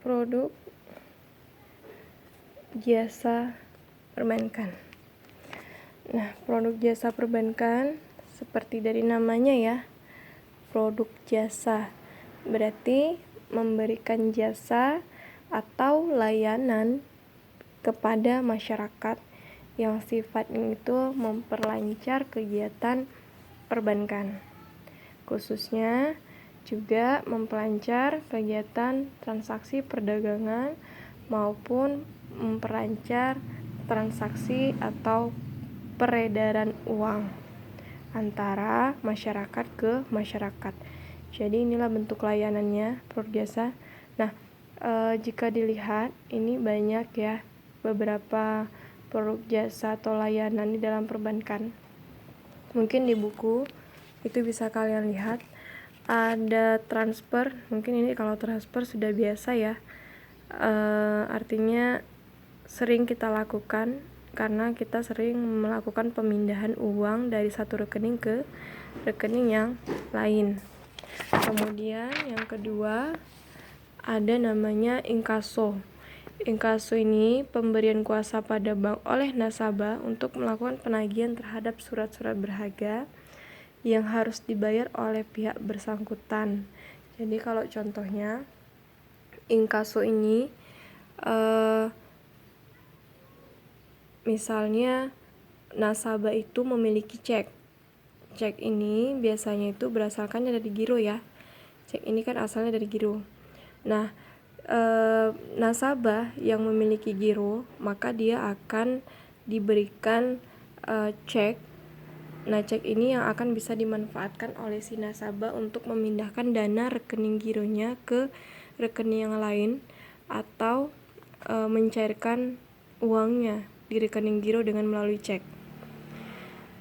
produk jasa perbankan. Nah, produk jasa perbankan seperti dari namanya ya, produk jasa berarti memberikan jasa atau layanan kepada masyarakat yang sifatnya itu memperlancar kegiatan perbankan, khususnya juga memperlancar kegiatan transaksi perdagangan maupun memperlancar transaksi atau peredaran uang antara masyarakat ke masyarakat. Jadi inilah bentuk layanannya produk jasa. Nah, jika dilihat ini banyak ya beberapa produk jasa atau layanan di dalam perbankan. Mungkin di buku itu bisa kalian lihat ada transfer. Mungkin ini kalau transfer sudah biasa ya, artinya sering kita lakukan karena kita sering melakukan pemindahan uang dari satu rekening ke rekening yang lain. Kemudian yang kedua ada namanya inkaso. Inkaso ini pemberian kuasa pada bank oleh nasabah untuk melakukan penagihan terhadap surat-surat berharga yang harus dibayar oleh pihak bersangkutan. Jadi kalau contohnya inkaso ini misalnya nasabah itu memiliki cek. Cek ini biasanya itu berasalkan dari giro ya. Cek ini kan asalnya dari giro. Nah, nasabah yang memiliki giro maka dia akan diberikan cek. Nah, cek ini yang akan bisa dimanfaatkan oleh si nasabah untuk memindahkan dana rekening gironya ke rekening yang lain atau mencairkan uangnya di rekening giro dengan melalui cek.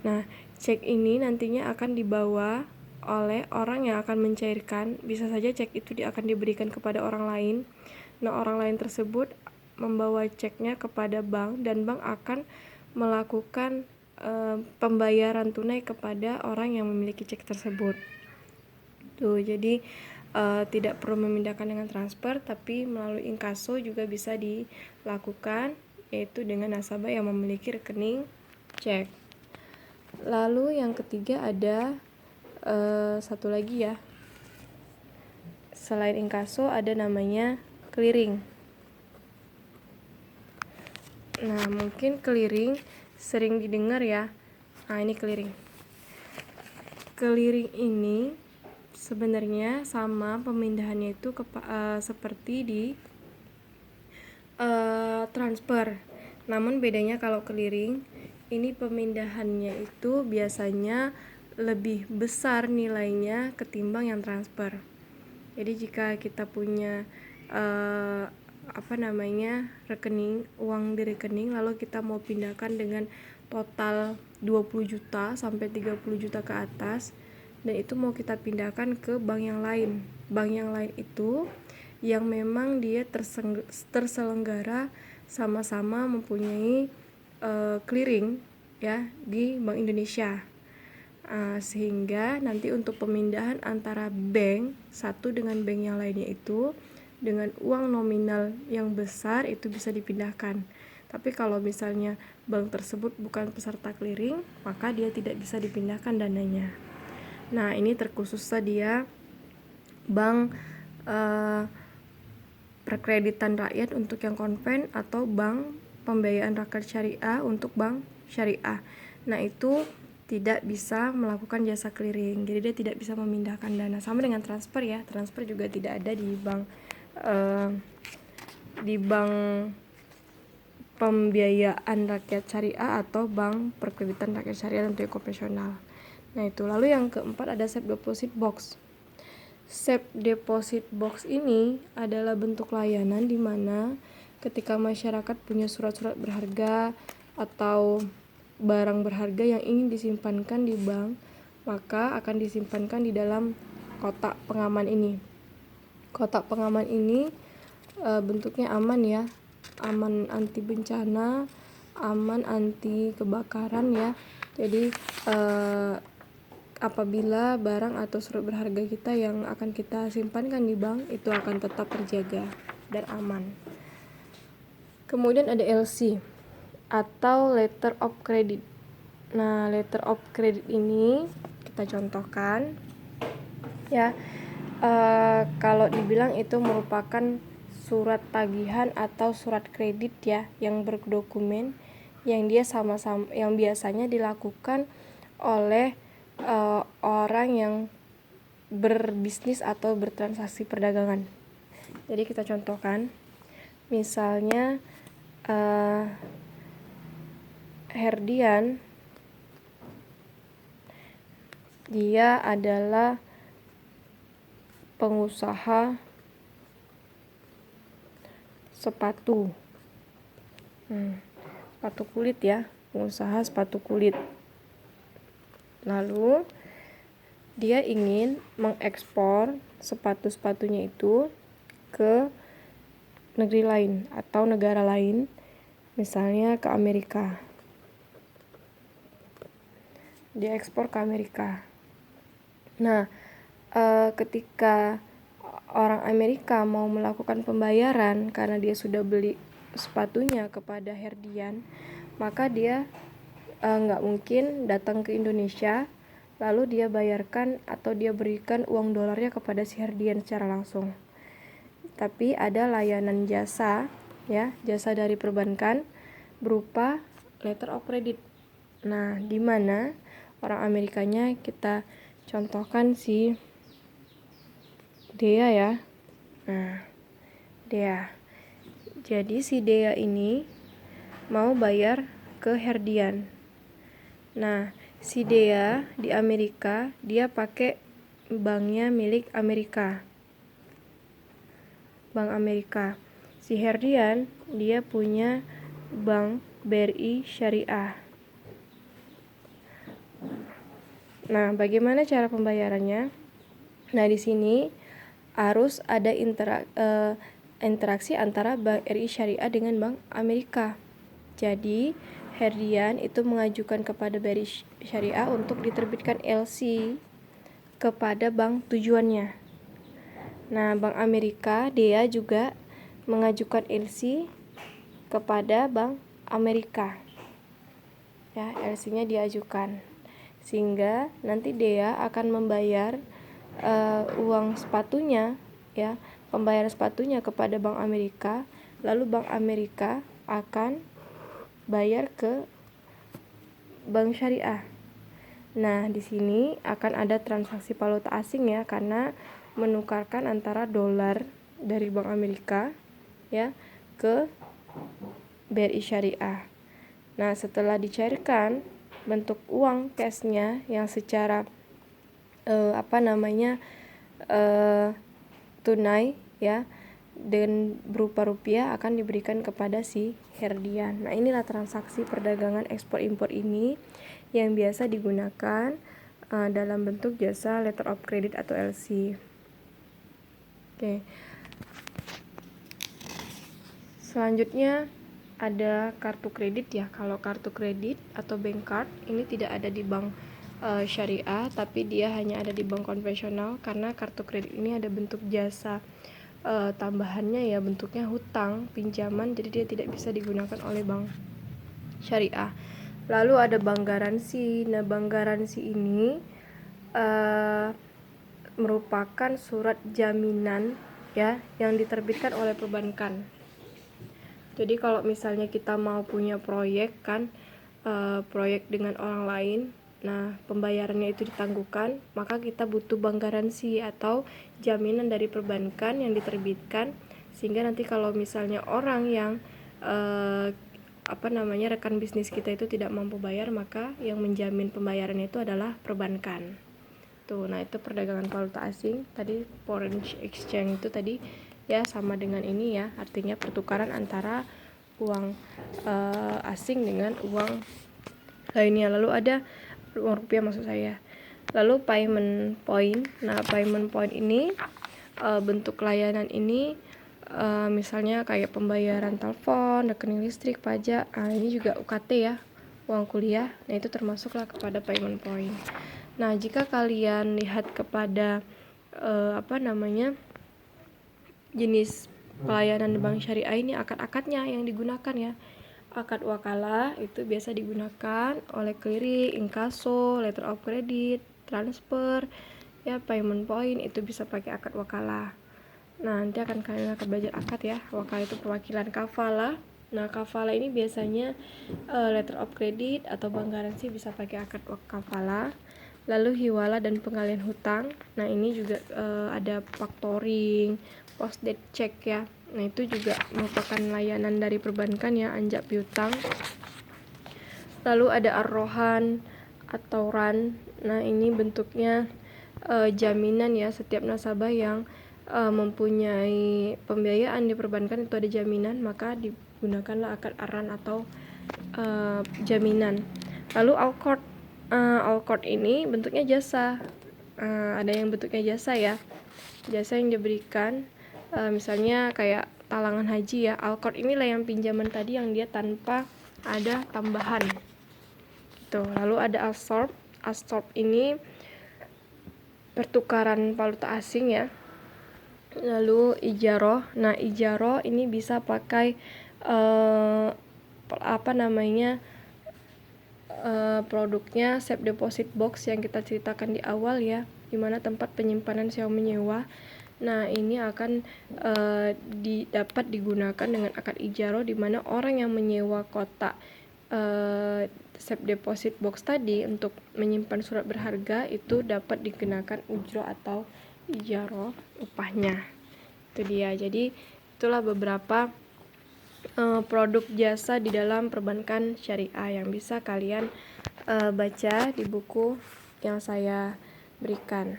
Nah, cek ini nantinya akan dibawa oleh orang yang akan mencairkan. Bisa saja cek itu akan diberikan kepada orang lain. Nah, orang lain tersebut membawa ceknya kepada bank dan bank akan melakukan pembayaran tunai kepada orang yang memiliki cek tersebut. Tuh, jadi tidak perlu memindahkan dengan transfer, tapi melalui inkaso juga bisa dilakukan, yaitu dengan nasabah yang memiliki rekening cek. Lalu yang ketiga ada satu lagi ya, selain inkaso ada namanya clearing. Nah, mungkin clearing sering didengar ya. Nah, ini clearing. Clearing ini sebenarnya sama pemindahannya itu seperti di transfer. Namun bedanya kalau clearing ini pemindahannya itu biasanya lebih besar nilainya ketimbang yang transfer. Jadi jika kita punya rekening uang di rekening lalu kita mau pindahkan dengan total 20 juta sampai 30 juta ke atas, dan itu mau kita pindahkan ke bank yang lain. Bank yang lain itu yang memang dia terselenggara sama-sama mempunyai clearing ya di Bank Indonesia. Sehingga nanti untuk pemindahan antara bank satu dengan bank yang lainnya itu dengan uang nominal yang besar itu bisa dipindahkan. Tapi kalau misalnya bank tersebut bukan peserta clearing, maka dia tidak bisa dipindahkan dananya. Nah, ini terkhusus saja bank perkreditan rakyat untuk yang konven atau bank pembiayaan rakyat syariah untuk bank syariah. Nah, itu tidak bisa melakukan jasa clearing, jadi dia tidak bisa memindahkan dana. Sama dengan transfer ya, transfer juga tidak ada di bank pembiayaan rakyat syariah atau bank perkreditan rakyat syariah untuk yang konvensional. Nah, itu. Lalu yang keempat ada safe deposit box. Safe deposit box ini adalah bentuk layanan di mana ketika masyarakat punya surat-surat berharga atau barang berharga yang ingin disimpankan di bank, maka akan disimpankan di dalam kotak pengaman ini. Kotak pengaman ini bentuknya aman ya, aman anti bencana, aman anti kebakaran ya. Jadi apabila barang atau surat berharga kita yang akan kita simpankan di bank itu akan tetap terjaga. dan aman. Kemudian ada LC atau letter of credit. Nah, letter of credit ini kita contohkan ya. Kalau dibilang itu merupakan surat tagihan atau surat kredit ya, yang berdokumen yang dia sama-sama yang biasanya dilakukan oleh orang yang berbisnis atau bertransaksi perdagangan. Jadi kita contohkan, misalnya Herdian, dia adalah pengusaha sepatu, sepatu kulit ya, pengusaha sepatu kulit. Lalu dia ingin mengekspor sepatu-sepatunya itu ke negeri lain atau negara lain, misalnya ke Amerika. Dia ekspor ke Amerika. Nah, ketika orang Amerika mau melakukan pembayaran karena dia sudah beli sepatunya kepada Herdian, maka dia nggak mungkin datang ke Indonesia lalu dia bayarkan atau dia berikan uang dolarnya kepada si Herdian secara langsung. Tapi ada layanan jasa ya, jasa dari perbankan berupa letter of credit. Nah, di mana orang Amerikanya kita contohkan si Dea ya. Nah, Dea. Jadi si Dea ini mau bayar ke Herdian. Nah, si Dea di Amerika dia pakai banknya milik Amerika. Bank Amerika. Si Herdian dia punya bank BRI Syariah. Nah, bagaimana cara pembayarannya? Nah, di sini harus ada interaksi antara Bank RI Syariah dengan Bank Amerika. Jadi, Herdian itu mengajukan kepada BRI Syariah untuk diterbitkan LC kepada bank tujuannya. Nah, Bank Amerika dia juga mengajukan LC kepada Bank Amerika. Ya, LC-nya diajukan. Sehingga nanti dia akan membayar uang sepatunya ya, pembayaran sepatunya kepada Bank Amerika, lalu Bank Amerika akan bayar ke Bank Syariah. Nah, di sini akan ada transaksi valuta asing ya, karena menukarkan antara dolar dari Bank Amerika ya ke BRI Syariah. Nah, setelah dicairkan bentuk uang cashnya yang secara tunai ya, dan berupa rupiah akan diberikan kepada si Herdian. Nah, inilah transaksi perdagangan ekspor impor ini yang biasa digunakan dalam bentuk jasa letter of credit atau LC. Oke. Selanjutnya ada kartu kredit ya. Kalau kartu kredit atau bank card ini tidak ada di bank syariah, tapi dia hanya ada di bank konvensional, karena kartu kredit ini ada bentuk jasa tambahannya ya, bentuknya hutang pinjaman, jadi dia tidak bisa digunakan oleh bank syariah. Lalu ada bank garansi. Nah, bank garansi ini merupakan surat jaminan ya yang diterbitkan oleh perbankan. Jadi kalau misalnya kita mau punya proyek kan, proyek dengan orang lain, nah pembayarannya itu ditangguhkan, maka kita butuh bank garansi atau jaminan dari perbankan yang diterbitkan, sehingga nanti kalau misalnya orang yang rekan bisnis kita itu tidak mampu bayar, maka yang menjamin pembayarannya itu adalah perbankan. Tuh, nah itu perdagangan valuta asing. Tadi foreign exchange itu tadi ya sama dengan ini ya, artinya pertukaran antara uang asing dengan uang lainnya. Lalu ada uang rupiah maksud saya. Lalu payment point. Nah, payment point ini bentuk layanan ini misalnya kayak pembayaran telepon, rekening listrik, pajak. Nah, ini juga UKT ya, uang kuliah. Nah, itu termasuklah kepada payment point. Nah, jika kalian lihat kepada jenis pelayanan bank syariah ini akad-akadnya yang digunakan ya. Akad wakalah itu biasa digunakan oleh clearing, inkaso, letter of credit, transfer, ya payment point itu bisa pakai akad wakalah. Nah, nanti kalian akan belajar akad ya. Wakalah itu perwakilan. Kafalah. Nah, kafalah ini biasanya letter of credit atau bank garansi bisa pakai akad kafalah. Lalu hiwala dan pengalian hutang. Nah, ini juga ada factoring, post date check ya. Nah, itu juga merupakan layanan dari perbankan ya, anjak piutang. Lalu ada arrohan atau ran. Nah, ini bentuknya jaminan ya, setiap nasabah yang mempunyai pembiayaan di perbankan itu ada jaminan, maka digunakanlah akad aran atau jaminan. Lalu alqord. Alqord ini bentuknya jasa. Ada yang bentuknya jasa ya, jasa yang diberikan misalnya kayak talangan haji ya. Alqord inilah yang pinjaman tadi yang dia tanpa ada tambahan. Tuh, lalu ada absorb. Absorb ini pertukaran valuta asing ya. Lalu ijaroh. Nah, ijaroh ini bisa pakai produknya safe deposit box yang kita ceritakan di awal ya, dimana tempat penyimpanan sewa menyewa. Nah, ini akan dapat digunakan dengan akad ijaroh, dimana orang yang menyewa kotak safe deposit box tadi untuk menyimpan surat berharga itu dapat dikenakan ujro atau ijaroh upahnya. Itu dia. Jadi itulah beberapa produk jasa di dalam perbankan syariah yang bisa kalian baca di buku yang saya berikan.